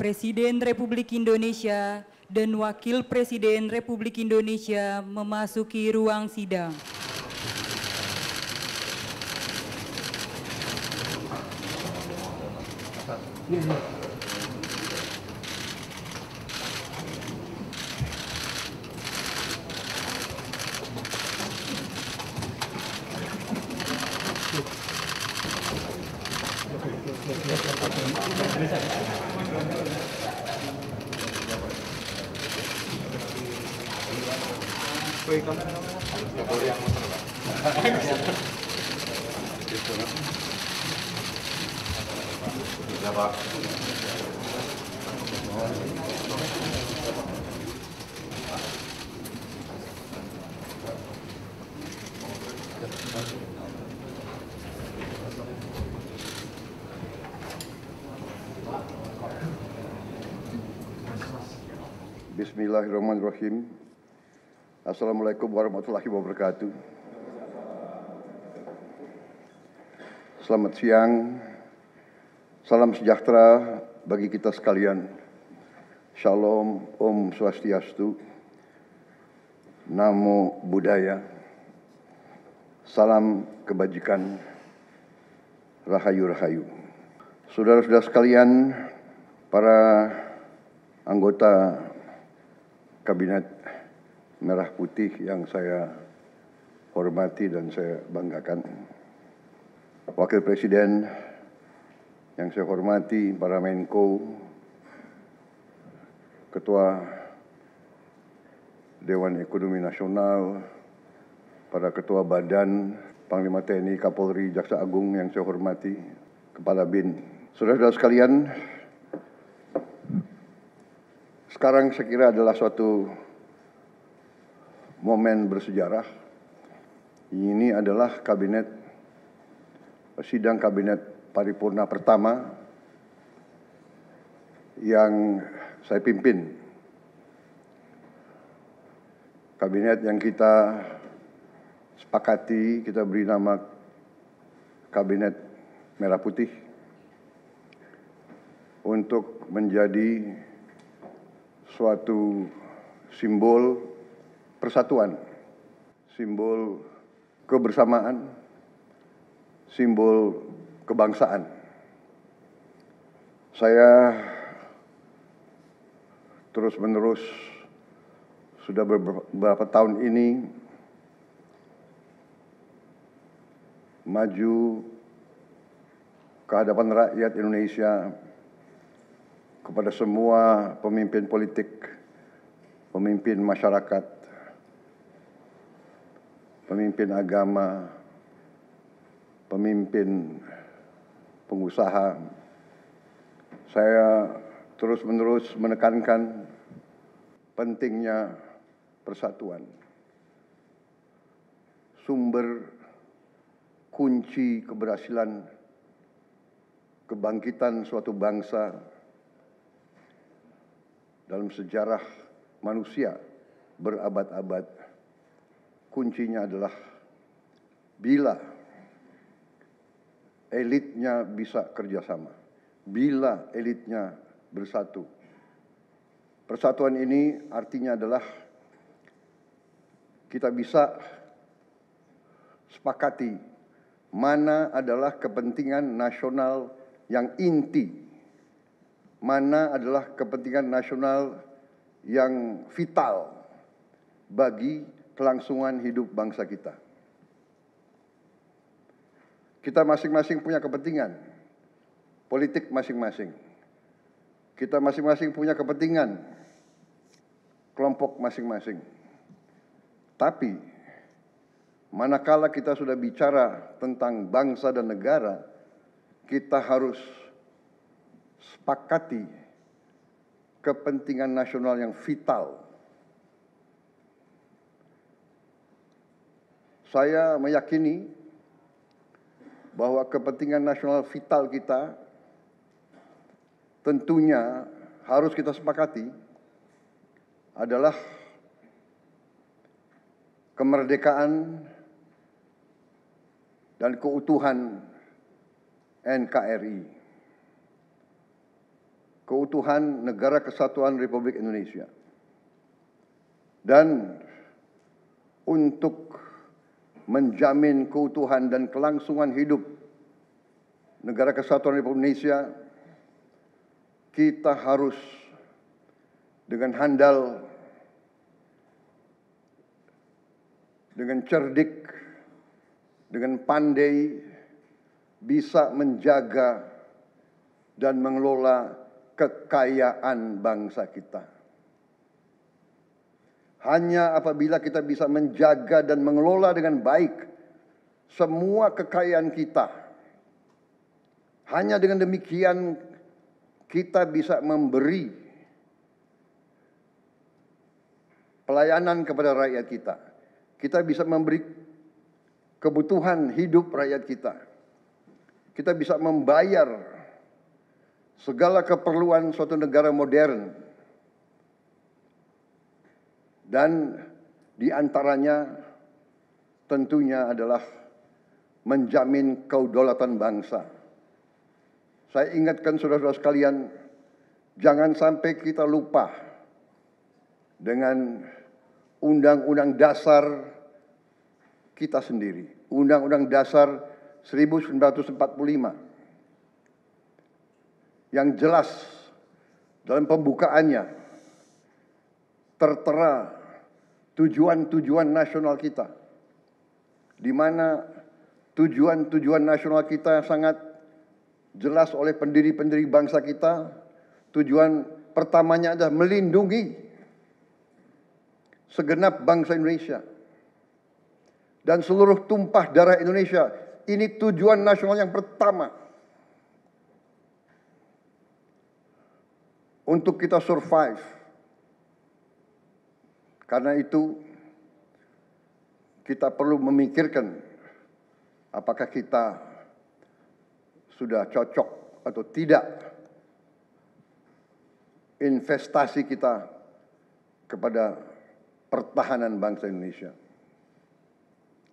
Presiden Republik Indonesia dan Wakil Presiden Republik Indonesia memasuki ruang sidang. Bismillahirrahmanirrahim. Assalamualaikum warahmatullahi wabarakatuh. Selamat siang. Salam sejahtera bagi kita sekalian. Shalom, Om Swastiastu, Namo Buddhaya, salam kebajikan, Rahayu-Rahayu. Saudara-saudara sekalian, para anggota Kabinet Merah Putih yang saya hormati dan saya banggakan, Wakil Presiden yang saya hormati, para Menko, Ketua Dewan Ekonomi Nasional, para Ketua Badan, Panglima TNI, Kapolri, Jaksa Agung yang saya hormati, Kepala BIN. Saudara-saudara sekalian, sekarang saya kira adalah suatu momen bersejarah. Ini adalah sidang kabinet paripurna pertama yang saya pimpin. Kabinet yang kita sepakati, kita beri nama Kabinet Merah Putih untuk menjadi suatu simbol persatuan, simbol kebersamaan, simbol kebangsaan. Saya terus-menerus sudah beberapa tahun ini maju ke hadapan rakyat Indonesia, kepada semua pemimpin politik, pemimpin masyarakat, pemimpin agama, pemimpin pengusaha. Saya terus-menerus menekankan pentingnya persatuan. Sumber kunci keberhasilan kebangkitan suatu bangsa dalam sejarah manusia berabad-abad, kuncinya adalah bila elitnya bisa kerjasama, bila elitnya bersatu. Persatuan ini artinya adalah kita bisa sepakati mana adalah kepentingan nasional yang inti, mana adalah kepentingan nasional yang vital bagi kelangsungan hidup bangsa kita. Kita masing-masing punya kepentingan politik masing-masing. Kita masing-masing punya kepentingan kelompok masing-masing. Tapi manakala kita sudah bicara tentang bangsa dan negara, kita harus sepakati kepentingan nasional yang vital. Saya meyakini bahwa kepentingan nasional vital kita tentunya harus kita sepakati adalah kemerdekaan dan keutuhan NKRI. keutuhan Negara Kesatuan Republik Indonesia. Dan untuk menjamin keutuhan dan kelangsungan hidup Negara Kesatuan Republik Indonesia, kita harus dengan handal, dengan cerdik, dengan pandai bisa menjaga dan mengelola kekayaan bangsa kita. Hanya apabila kita bisa menjaga dan mengelola dengan baik semua kekayaan kita, hanya dengan demikian kita bisa memberi pelayanan kepada rakyat kita. Kita bisa memberi kebutuhan hidup rakyat kita. Kita bisa membayar segala keperluan suatu negara modern. Dan di antaranya tentunya adalah menjamin kedaulatan bangsa. Saya ingatkan saudara-saudara sekalian, jangan sampai kita lupa dengan Undang-Undang Dasar kita sendiri, Undang-Undang Dasar 1945, yang jelas dalam pembukaannya tertera tujuan-tujuan nasional kita, di mana tujuan-tujuan nasional kita sangat jelas oleh pendiri-pendiri bangsa kita. Tujuan pertamanya adalah melindungi segenap bangsa Indonesia dan seluruh tumpah darah Indonesia. Ini tujuan nasional yang pertama. Untuk kita survive. Karena itu kita perlu memikirkan apakah kita sudah cocok atau tidak investasi kita kepada pertahanan bangsa Indonesia.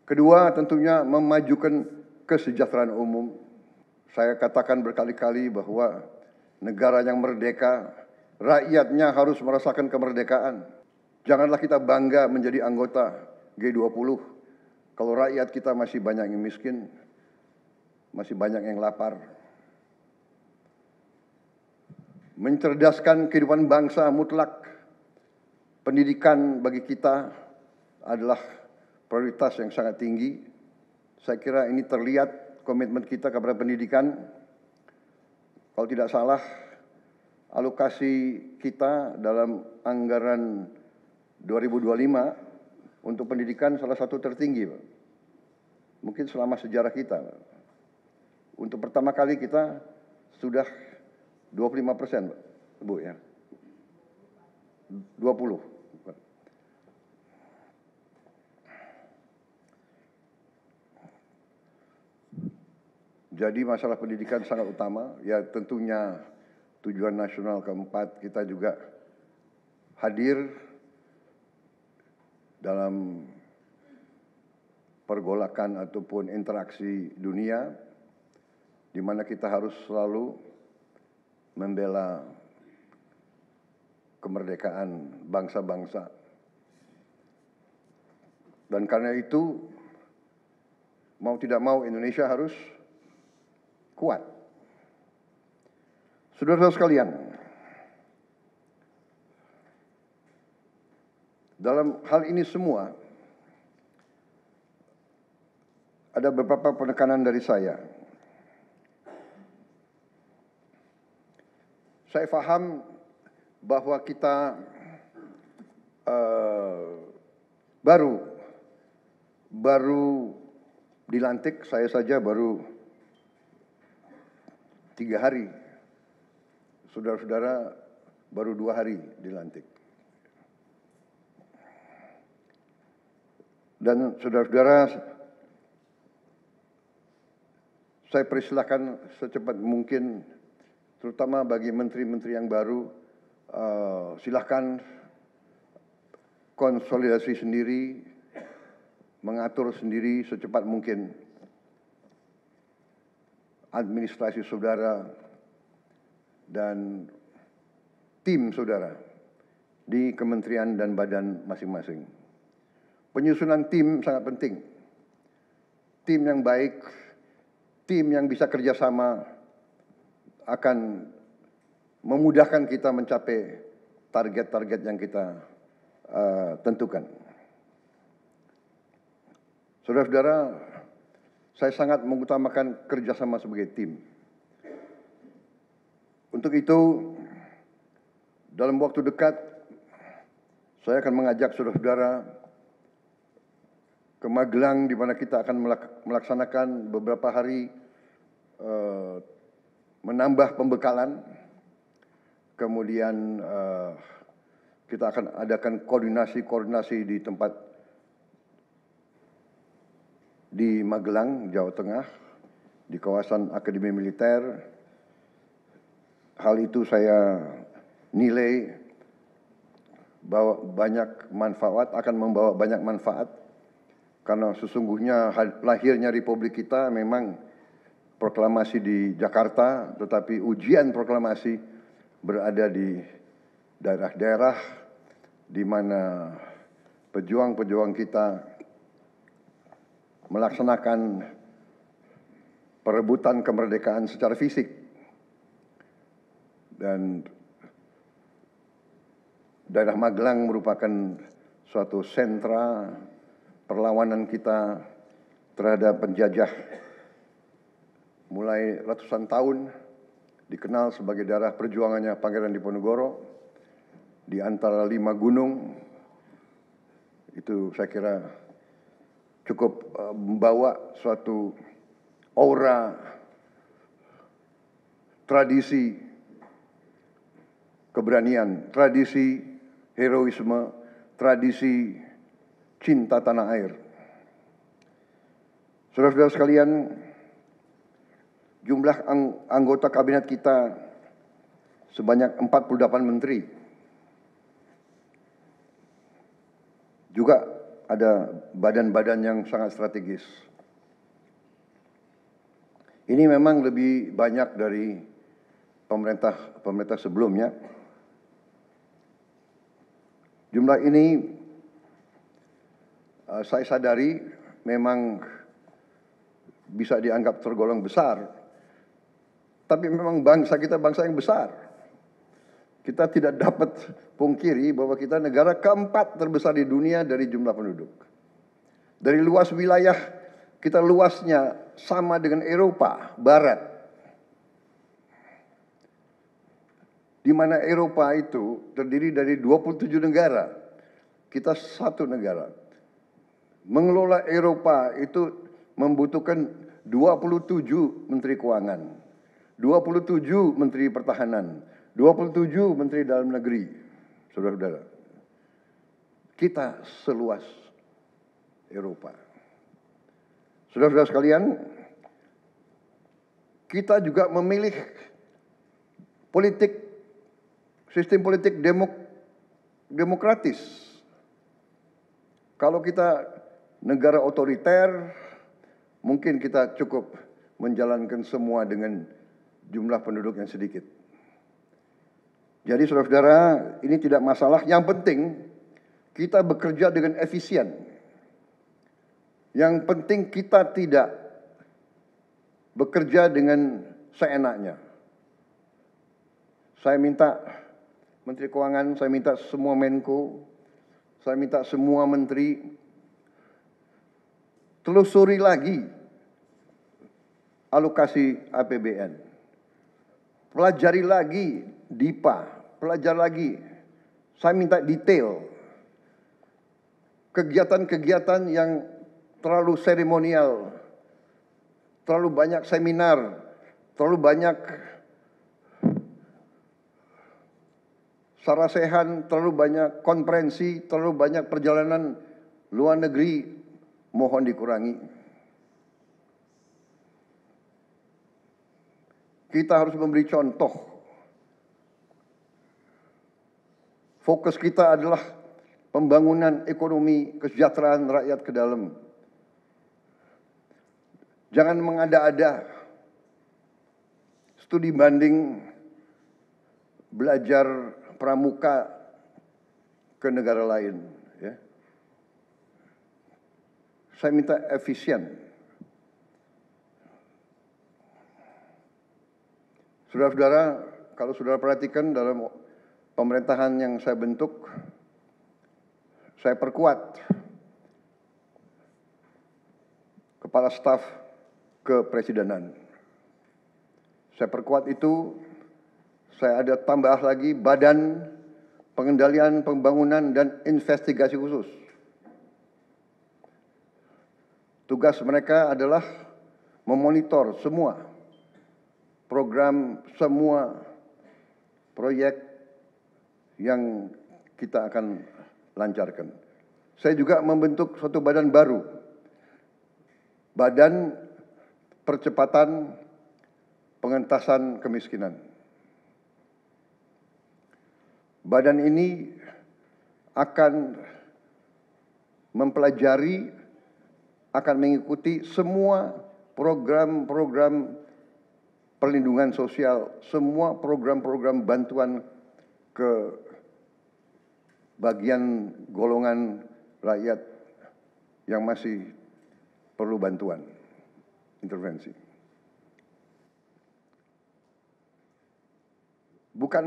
Kedua, tentunya memajukan kesejahteraan umum. Saya katakan berkali-kali bahwa negara yang merdeka, rakyatnya harus merasakan kemerdekaan. Janganlah kita bangga menjadi anggota G20 kalau rakyat kita masih banyak yang miskin, masih banyak yang lapar. Mencerdaskan kehidupan bangsa mutlak. Pendidikan bagi kita adalah prioritas yang sangat tinggi. Saya kira ini terlihat komitmen kita kepada pendidikan. Kalau tidak salah, alokasi kita dalam anggaran 2025 untuk pendidikan salah satu tertinggi, Pak. Mungkin selama sejarah kita, Pak. Untuk pertama kali kita sudah 25%, Pak. Bu ya. 20. Jadi masalah pendidikan sangat utama. Ya tentunya tujuan nasional keempat kita juga hadir dalam pergolakan ataupun interaksi dunia, di mana kita harus selalu membela kemerdekaan bangsa-bangsa. Dan karena itu, mau tidak mau Indonesia harus kuat. Saudara-saudara sekalian, dalam hal ini semua, ada beberapa penekanan dari saya. Saya paham bahwa kita baru dilantik, saya saja baru 3 hari. Saudara-saudara baru 2 hari dilantik. Dan saudara-saudara, saya persilahkan secepat mungkin, terutama bagi menteri-menteri yang baru, silahkan konsolidasi sendiri, mengatur sendiri secepat mungkin administrasi saudara, dan tim saudara di kementerian dan badan masing-masing. Penyusunan tim sangat penting. Tim yang baik, tim yang bisa kerjasama akan memudahkan kita mencapai target-target yang kita tentukan. Saudara-saudara, saya sangat mengutamakan kerjasama sebagai tim. Untuk itu, dalam waktu dekat, saya akan mengajak saudara-saudara ke Magelang, di mana kita akan melaksanakan beberapa hari menambah pembekalan. Kemudian kita akan adakan koordinasi di tempat di Magelang, Jawa Tengah, di kawasan Akademi Militer. Hal itu saya nilai bahwa akan membawa banyak manfaat, karena sesungguhnya lahirnya Republik kita memang proklamasi di Jakarta, tetapi ujian proklamasi berada di daerah-daerah di mana pejuang-pejuang kita melaksanakan perebutan kemerdekaan secara fisik. Dan daerah Magelang merupakan suatu sentra perlawanan kita terhadap penjajah. Mulai ratusan tahun dikenal sebagai daerah perjuangannya Pangeran Diponegoro di antara 5 gunung. Itu saya kira cukup membawa suatu aura tradisi keberanian, tradisi heroisme, tradisi cinta tanah air. Saudara-saudara sekalian, jumlah anggota kabinet kita sebanyak 48 menteri. Juga ada badan-badan yang sangat strategis. Ini memang lebih banyak dari pemerintah sebelumnya. Jumlah ini saya sadari memang bisa dianggap tergolong besar. Tapi memang bangsa kita bangsa yang besar. Kita tidak dapat pungkiri bahwa kita negara keempat terbesar di dunia dari jumlah penduduk. Dari luas wilayah, kita luasnya sama dengan Eropa Barat. Di mana Eropa itu terdiri dari 27 negara. Kita satu negara. Mengelola Eropa itu membutuhkan 27 menteri keuangan, 27 menteri pertahanan, 27 menteri dalam negeri. Saudara-saudara, kita seluas Eropa. Saudara-saudara sekalian, kita juga memilih sistem politik demokratis. Kalau kita negara otoriter, mungkin kita cukup menjalankan semua dengan jumlah penduduk yang sedikit. Jadi saudara-saudara, ini tidak masalah. Yang penting kita bekerja dengan efisien. Yang penting kita tidak bekerja dengan seenaknya. Saya minta Menteri Keuangan, saya minta semua Menko, saya minta semua menteri telusuri lagi alokasi APBN. Pelajari lagi DIPA, pelajari lagi. Saya minta detail. Kegiatan-kegiatan yang terlalu seremonial, terlalu banyak seminar, terlalu banyak sarasehan, terlalu banyak konferensi, terlalu banyak perjalanan luar negeri, mohon dikurangi. Kita harus memberi contoh. Fokus kita adalah pembangunan ekonomi, kesejahteraan rakyat ke dalam. Jangan mengada-ada. Studi banding, belajar pramuka ke negara lain, ya. Saya minta efisien. Saudara-saudara, kalau saudara perhatikan dalam pemerintahan yang saya bentuk, saya perkuat kepala staf kepresidenan. Saya perkuat itu, saya ada tambah lagi Badan Pengendalian Pembangunan dan Investigasi Khusus. Tugas mereka adalah memonitor semua program, semua proyek yang kita akan lancarkan. Saya juga membentuk suatu badan baru, Badan Percepatan Pengentasan Kemiskinan. Badan ini akan mempelajari, akan mengikuti semua program-program perlindungan sosial, semua program-program bantuan ke bagian golongan rakyat yang masih perlu bantuan, intervensi. Bukan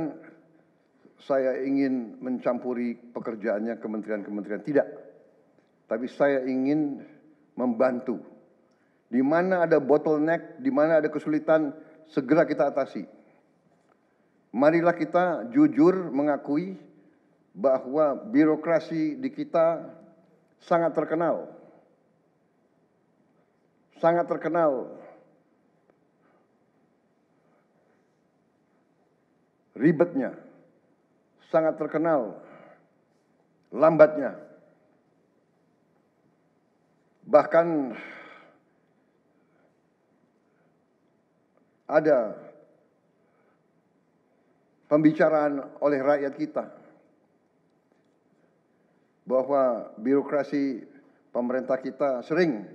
saya ingin mencampuri pekerjaannya kementerian-kementerian, tidak. Tapi saya ingin membantu. Di mana ada bottleneck, di mana ada kesulitan, segera kita atasi. Marilah kita jujur mengakui bahwa birokrasi di kita sangat terkenal. Sangat terkenal ribetnya, sangat terkenal lambatnya. Bahkan ada pembicaraan oleh rakyat kita bahwa birokrasi pemerintah kita sering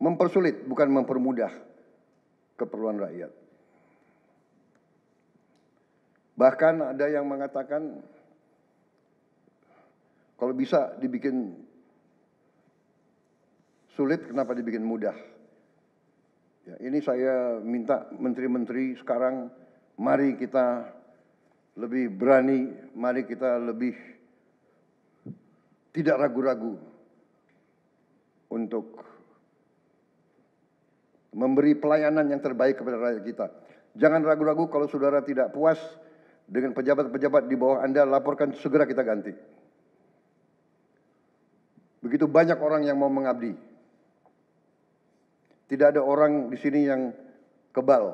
mempersulit, bukan mempermudah keperluan rakyat. Bahkan ada yang mengatakan kalau bisa dibikin sulit, kenapa dibikin mudah? Ya, ini saya minta menteri-menteri sekarang, mari kita lebih berani, mari kita lebih tidak ragu-ragu untuk memberi pelayanan yang terbaik kepada rakyat kita. Jangan ragu-ragu kalau saudara tidak puas dengan pejabat-pejabat di bawah Anda, laporkan, segera kita ganti. Begitu banyak orang yang mau mengabdi. Tidak ada orang di sini yang kebal,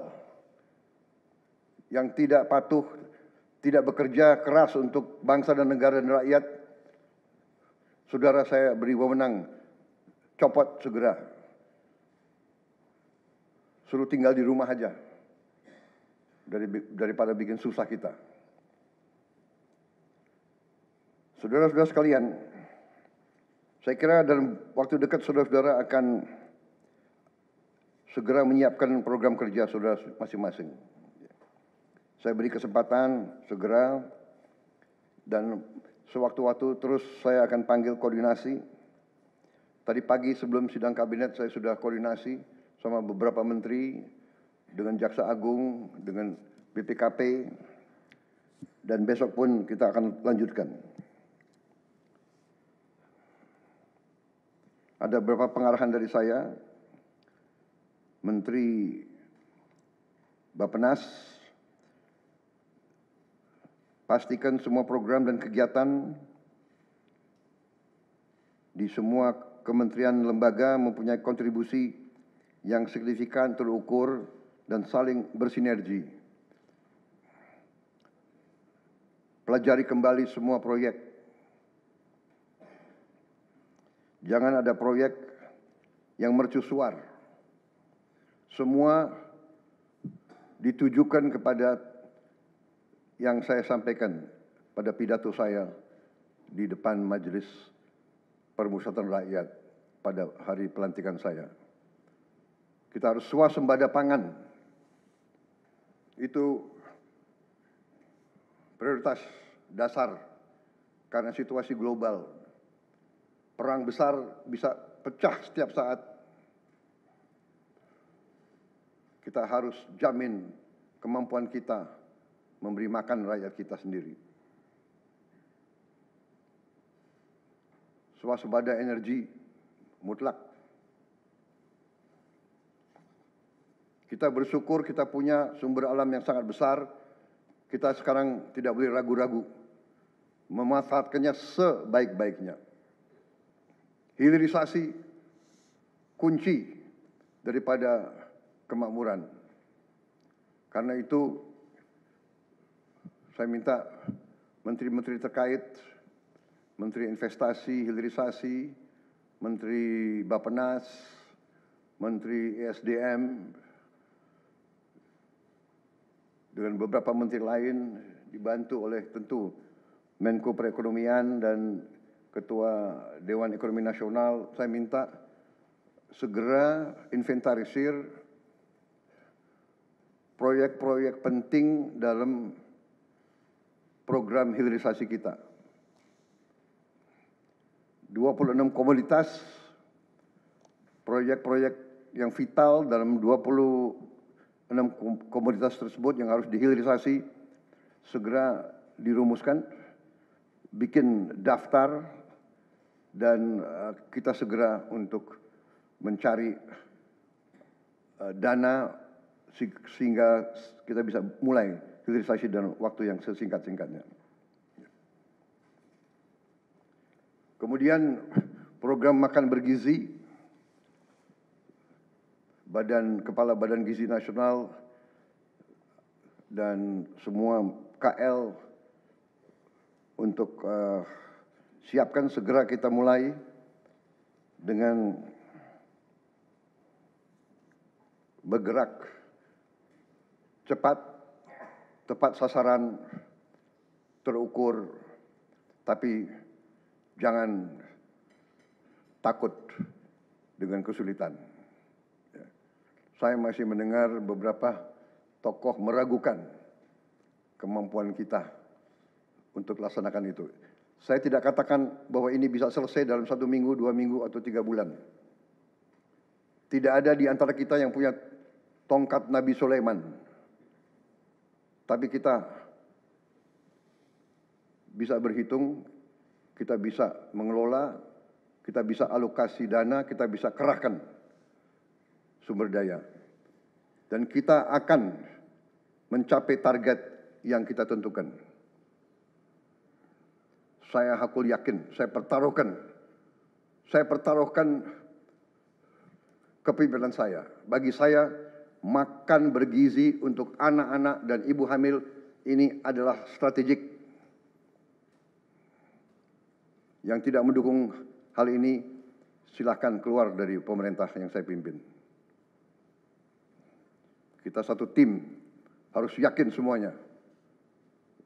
yang tidak patuh, tidak bekerja keras untuk bangsa dan negara dan rakyat. Saudara saya beri wewenang, copot segera. Suruh tinggal di rumah aja, daripada bikin susah kita. Saudara-saudara sekalian, saya kira dalam waktu dekat saudara-saudara akan segera menyiapkan program kerja saudara masing-masing. Saya beri kesempatan segera, dan sewaktu-waktu terus saya akan panggil koordinasi. Tadi pagi sebelum sidang kabinet saya sudah koordinasi sama beberapa menteri, dengan Jaksa Agung, dengan BPKP, dan besok pun kita akan lanjutkan. Ada beberapa pengarahan dari saya, Menteri Bappenas, pastikan semua program dan kegiatan di semua kementerian lembaga mempunyai kontribusi yang signifikan, terukur, dan saling bersinergi. Pelajari kembali semua proyek. Jangan ada proyek yang mercusuar. Semua ditujukan kepada yang saya sampaikan pada pidato saya di depan Majelis Permusyawaratan Rakyat pada hari pelantikan saya. Kita harus swasembada pangan. Itu prioritas dasar karena situasi global. Perang besar bisa pecah setiap saat. Kita harus jamin kemampuan kita memberi makan rakyat kita sendiri. Swasembada energi mutlak. Kita bersyukur kita punya sumber alam yang sangat besar. Kita sekarang tidak boleh ragu-ragu memanfaatkannya sebaik-baiknya. Hilirisasi kunci daripada kemakmuran. Karena itu saya minta menteri-menteri terkait, Menteri Investasi, Hilirisasi, Menteri Bappenas, Menteri ESDM, dengan beberapa menteri lain dibantu oleh tentu Menko Perekonomian dan Ketua Dewan Ekonomi Nasional, saya minta segera inventarisir proyek-proyek penting dalam program hilirisasi kita. 26 komoditas, proyek-proyek yang vital dalam 26 komoditas tersebut yang harus dihilirisasi segera dirumuskan, bikin daftar, dan kita segera untuk mencari dana sehingga kita bisa mulai hilirisasi dalam waktu yang sesingkat-singkatnya. Kemudian program makan bergizi, Kepala Badan Gizi Nasional dan semua KL untuk siapkan segera kita mulai dengan bergerak cepat, tepat sasaran, terukur, tapi jangan takut dengan kesulitan. Saya masih mendengar beberapa tokoh meragukan kemampuan kita untuk laksanakan itu. Saya tidak katakan bahwa ini bisa selesai dalam 1 minggu, 2 minggu, atau 3 bulan. Tidak ada di antara kita yang punya tongkat Nabi Sulaiman. Tapi kita bisa berhitung, kita bisa mengelola, kita bisa alokasi dana, kita bisa kerahkan sumber daya. Dan kita akan mencapai target yang kita tentukan. Saya hakul yakin, saya pertaruhkan kepemimpinan saya. Bagi saya, makan bergizi untuk anak-anak dan ibu hamil ini adalah strategik. Yang tidak mendukung hal ini, silahkan keluar dari pemerintah yang saya pimpin. Kita satu tim, harus yakin semuanya.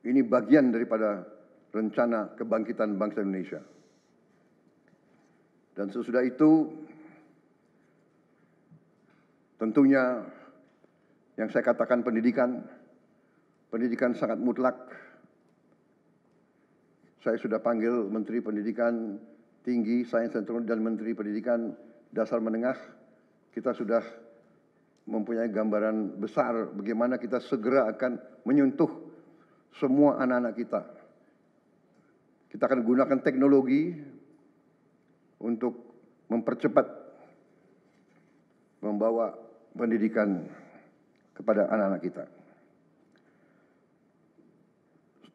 Ini bagian daripada rencana kebangkitan bangsa Indonesia. Dan sesudah itu, tentunya yang saya katakan pendidikan sangat mutlak. Saya sudah panggil Menteri Pendidikan Tinggi, Sains dan Teknologi dan Menteri Pendidikan Dasar Menengah. Kita sudah mempunyai gambaran besar bagaimana kita segera akan menyentuh semua anak-anak kita. Kita akan gunakan teknologi untuk mempercepat membawa pendidikan kepada anak-anak kita.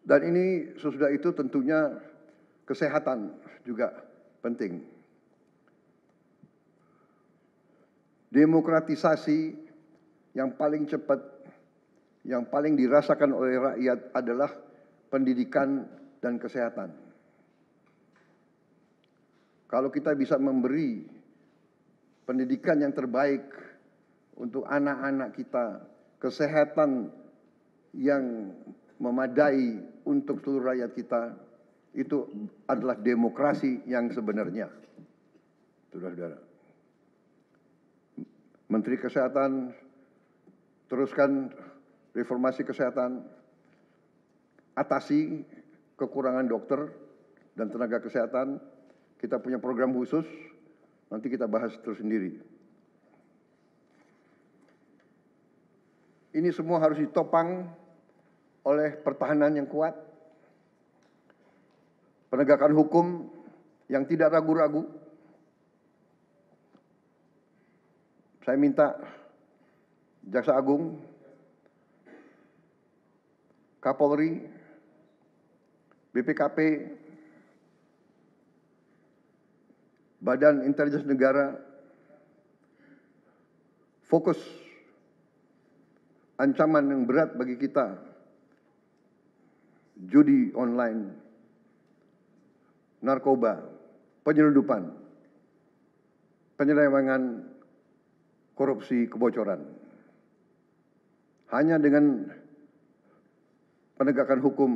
Dan ini sesudah itu tentunya kesehatan juga penting. Demokratisasi yang paling cepat, yang paling dirasakan oleh rakyat adalah pendidikan dan kesehatan. Kalau kita bisa memberi pendidikan yang terbaik untuk anak-anak kita, kesehatan yang memadai untuk seluruh rakyat kita, itu adalah demokrasi yang sebenarnya. Saudara-saudara. Menteri Kesehatan teruskan reformasi kesehatan, atasi kekurangan dokter dan tenaga kesehatan. Kita punya program khusus, nanti kita bahas tersendiri. Ini semua harus ditopang oleh pertahanan yang kuat, penegakan hukum yang tidak ragu-ragu. Saya minta Jaksa Agung, Kapolri, BPKP, Badan Intelijen Negara fokus ancaman yang berat bagi kita, judi online, narkoba, penyelundupan, penyelewengan, korupsi, kebocoran. Hanya dengan penegakan hukum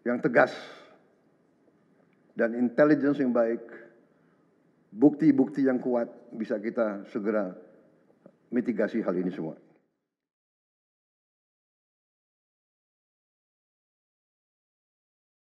yang tegas dan intelligence yang baik, bukti-bukti yang kuat, bisa kita segera mitigasi hal ini semua.